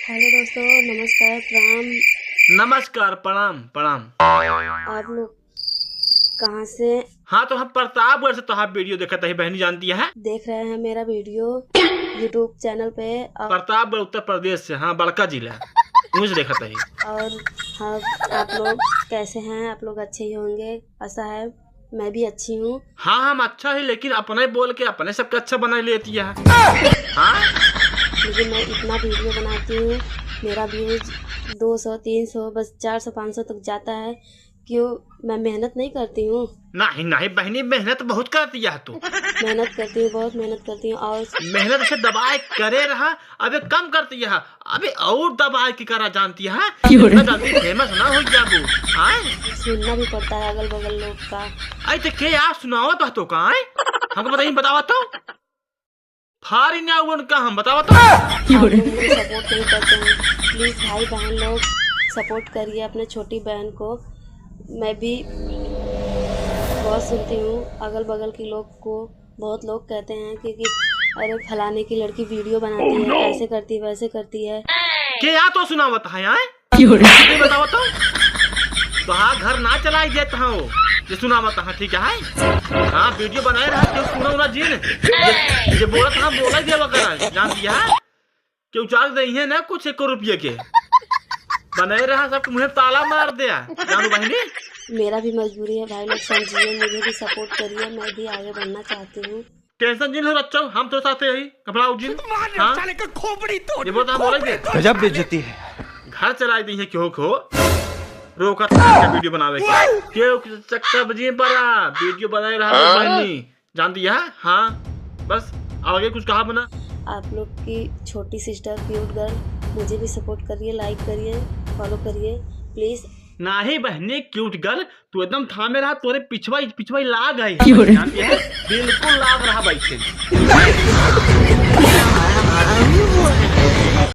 Hello दोस्तों, नमस्कार, प्रणाम। नमस्कार, प्रणाम प्रणाम। आप लोग कहाँ से हाँ, तो हम प्रतापगढ़ से तोहार वीडियो देखत ही बहनी, जानती है देख रहे हैं मेरा वीडियो यूट्यूब चैनल पे? प्रतापगढ़ उत्तर प्रदेश से। हाँ, बड़का जिला वहीं से देखत ही। और हाँ, आप लोग कैसे हैं? आप लोग अच्छे ही होंगे, आशा है। मैं भी अच्छी हूँ। हाँ, हम अच्छा ही, लेकिन अपने बोल के अपने सबके अच्छा बना लेती है। हाँ, लेकिन मैं इतना वीडियो बनाती हूँ, मेरा व्यूज 200, 300, बस 400, 500 तक जाता है। क्यों? मैं मेहनत नहीं करती हूँ? नहीं नहीं बहनी, मेहनत बहुत करती है तू। मेहनत करती हूँ, बहुत मेहनत करती हूँ। और मेहनत से दबाए करे रहा, अबे कम करती है, अबे और दबाए की करा जानती है। जल्दी फेमस ना हो जाबू। हाँ, सुनना भी पड़ता है अगल बगल लोग का। आई तो के आप सुनाओ तो का हमको बताइए, बतावा तो फारी ना उनका हम बतावा तो। आप लोग मुझे सपोर्ट नहीं करते हैं। प्लीज़ भाई बहन लोग सपोर्ट करिए अपने छोटी बहन को। मैं भी बहुत सुनती हूँ अगल बगल के लोग को। बहुत लोग कहते हैं कि अरे फलाने की लड़की वीडियो बनाती है, ऐसे करती है, वैसे करती है। के या तो सुनावत है यार, नहीं बतावा तो हाँ, घर ना चलाई देता हूँ ये सुनावत है, ठीक है। हाँ, वीडियो बनाए रहा क्यों सुना उना जीन ये बोलत हाँ, बोला देवा करा जानती है। क्यों चार्ज नहीं है ना कुछ 1 रुपये के, बनाए रहा सब मुझे ताला मार दिया जानू बहनी। मेरा भी मजबूरी है भाई लोग, समझिए, मुझे भी सपोर्ट करिए। मैं भी आगे बढ़ना चाहती हूँ। टेंशन जिन हो रच्चा, हम तो साथ ही कपड़ा उजिन। हाँ, ये बोलता बोला दे गजब बेइज्जती है। घर चलाई दी है क्यों खो रोका था वीडियो बनावे के क्यों चक्कर बजी पड़ा वीडियो बनाए रहा बहनी जानती है। हाँ, बस आगे कुछ कहा बना। आप लोग की छोटी सिस्टर क्यूट गर्ल, मुझे भी सपोर्ट करिए, लाइक करिए, फॉलो करिए प्लीज़। नहीं बहनी क्यूट गर्ल, तू एकदम थामे रहा, तोरे पिछवाई पिछवाई लाग गई जानती है, बिल्कुल लाग रहा भाई से।